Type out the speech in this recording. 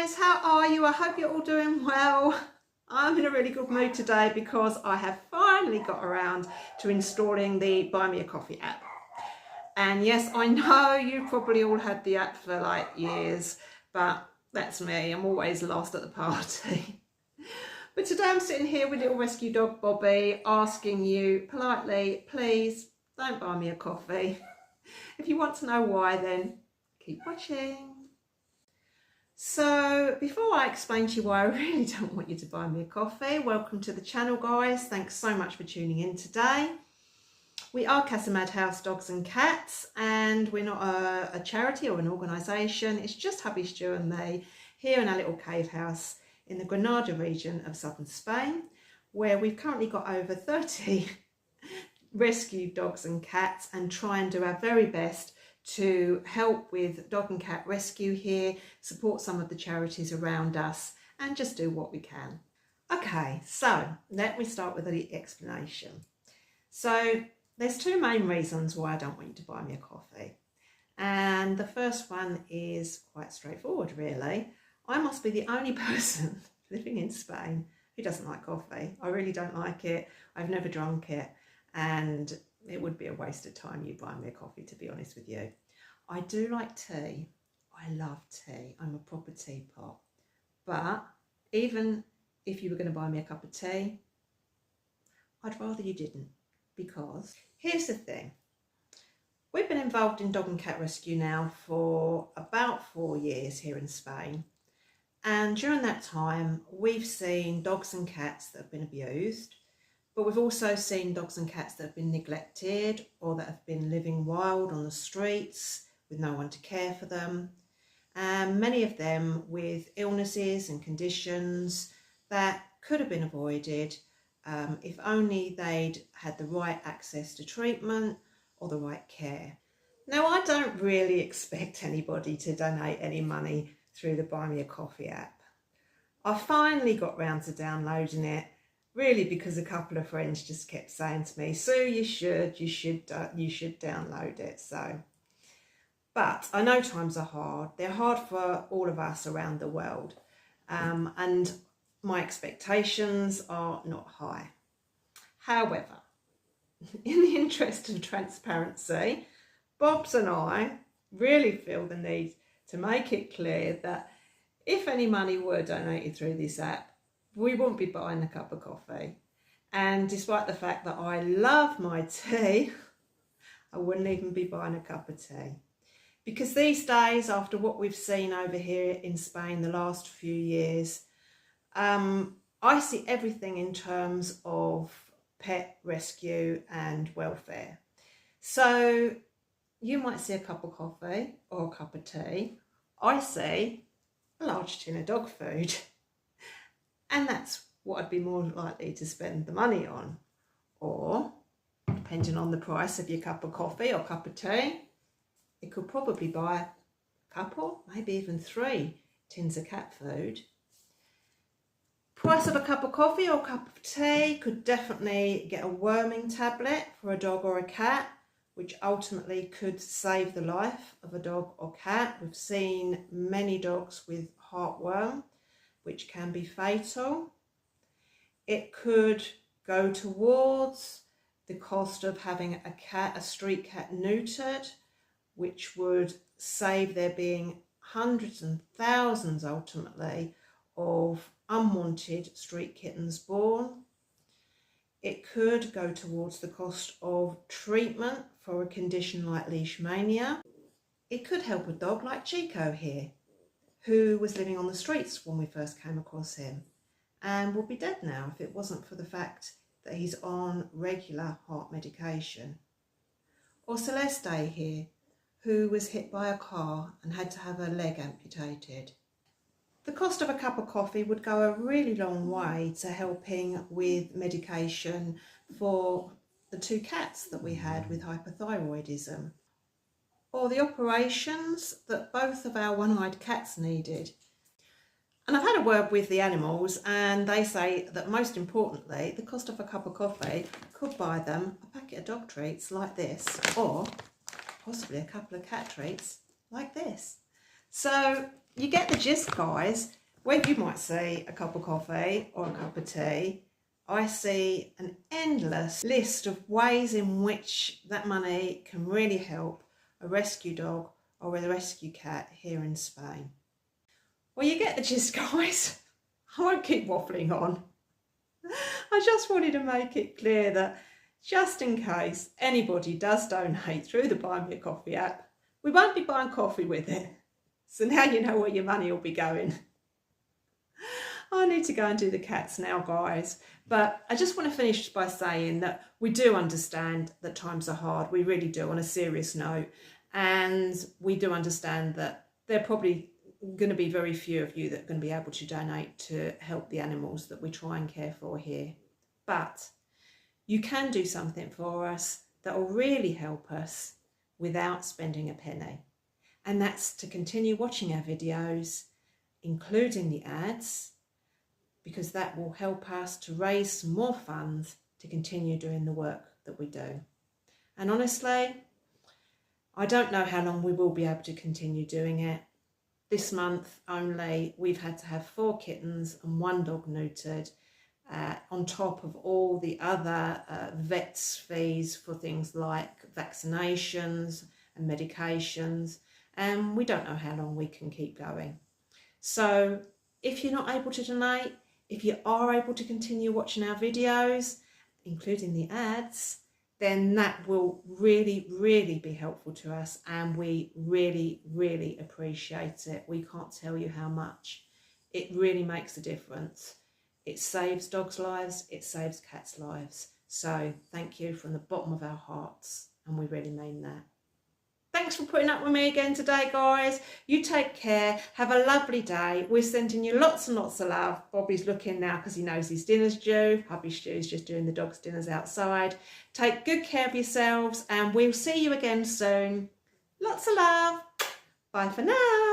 guys, how are you? I hope you're all doing well. I'm in a really good mood today because I have finally got around to installing the Buy Me a Coffee app. And yes, I know you've probably all had the app for like years, but that's me. I'm always last at the party. But today I'm sitting here with little rescue dog Bobby, asking you politely, please don't buy me a coffee. If you want to know why, then keep watching. So before I explain to you why I really don't want you to buy me a coffee, welcome to the channel, guys. Thanks so much for tuning in today. We are Casa Madhouse Dogs and Cats, and we're not a charity or an organisation. It's just hubby Stu and me here in our little cave house in the Granada region of southern Spain, where we've currently got over 30 rescued dogs and cats, and try and do our very best to help with dog and cat rescue here, support some of the charities around us, and just do what we can. Okay, so let me start with the explanation. So there's two main reasons why I don't want you to buy me a coffee. And the first one is quite straightforward, really. I must be the only person living in Spain who doesn't like coffee. I really don't like it. I've never drunk it, and it would be a waste of time you buy me a coffee, to be honest with you. I do like tea. I love tea. I'm a proper teapot. But even if you were going to buy me a cup of tea, I'd rather you didn't, because here's the thing. We've been involved in dog and cat rescue now for about 4 years here in Spain. And during that time, we've seen dogs and cats that have been abused, but we've also seen dogs and cats that have been neglected or that have been living wild on the streets with no one to care for them. And many of them with illnesses and conditions that could have been avoided if only they'd had the right access to treatment or the right care. Now, I don't really expect anybody to donate any money through the Buy Me a Coffee app. I finally got round to downloading it, really because a couple of friends just kept saying to me, Sue, you should download it. But I know times are hard. They're hard for all of us around the world. And my expectations are not high. However, in the interest of transparency, Bobs and I really feel the need to make it clear that if any money were donated through this app, we wouldn't be buying a cup of coffee. And despite the fact that I love my tea, I wouldn't even be buying a cup of tea. Because these days, after what we've seen over here in Spain the last few years, I see everything in terms of pet rescue and welfare. So you might see a cup of coffee or a cup of tea. I see a large tin of dog food. And that's what I'd be more likely to spend the money on. Or, depending on the price of your cup of coffee or cup of tea, you could probably buy a couple, maybe even 3 tins of cat food. Price of a cup of coffee or a cup of tea could definitely get a worming tablet for a dog or a cat, which ultimately could save the life of a dog or cat. We've seen many dogs with heartworm, which can be fatal. It could go towards the cost of having a street cat neutered, which would save there being hundreds and thousands ultimately of unwanted street kittens born. It could go towards the cost of treatment for a condition like leishmania. It could help a dog like Chico here, who was living on the streets when we first came across him and would be dead now if it wasn't for the fact that he's on regular heart medication. Or Celeste here, who was hit by a car and had to have her leg amputated. The cost of a cup of coffee would go a really long way to helping with medication for the 2 cats that we had with hypothyroidism. Or the operations that both of our one-eyed cats needed. And I've had a word with the animals, and they say that most importantly, the cost of a cup of coffee could buy them a packet of dog treats like this, or possibly a couple of cat treats like this. So you get the gist, guys. Where you might see a cup of coffee or a cup of tea, I see an endless list of ways in which that money can really help a rescue dog or a rescue cat here in Spain. Well, you get the gist, guys. I won't keep waffling on. I just wanted to make it clear that just in case anybody does donate through the Buy Me a Coffee app, we won't be buying coffee with it. So now you know where your money will be going. I need to go and do the cats now, guys. But I just want to finish by saying that we do understand that times are hard. We really do, on a serious note. And we do understand that there are probably going to be very few of you that are going to be able to donate to help the animals that we try and care for here. But you can do something for us that will really help us without spending a penny. And that's to continue watching our videos, including the ads, because that will help us to raise some more funds to continue doing the work that we do. And honestly, I don't know how long we will be able to continue doing it. This month only, we've had to have 4 kittens and 1 dog neutered, on top of all the other vets fees for things like vaccinations and medications. And we don't know how long we can keep going. So if you're not able to donate, if you are able to continue watching our videos, including the ads, then that will really, really be helpful to us, and we really, really appreciate it. We can't tell you how much. It really makes a difference. It saves dogs' lives, it saves cats' lives. So thank you from the bottom of our hearts, and we really mean that. Thanks for putting up with me again today, guys. You take care. Have a lovely day. We're sending you lots and lots of love. Bobby's looking now because he knows his dinner's due. Hubby Stu's just doing the dog's dinners outside. Take good care of yourselves, and we'll see you again soon. Lots of love. Bye for now.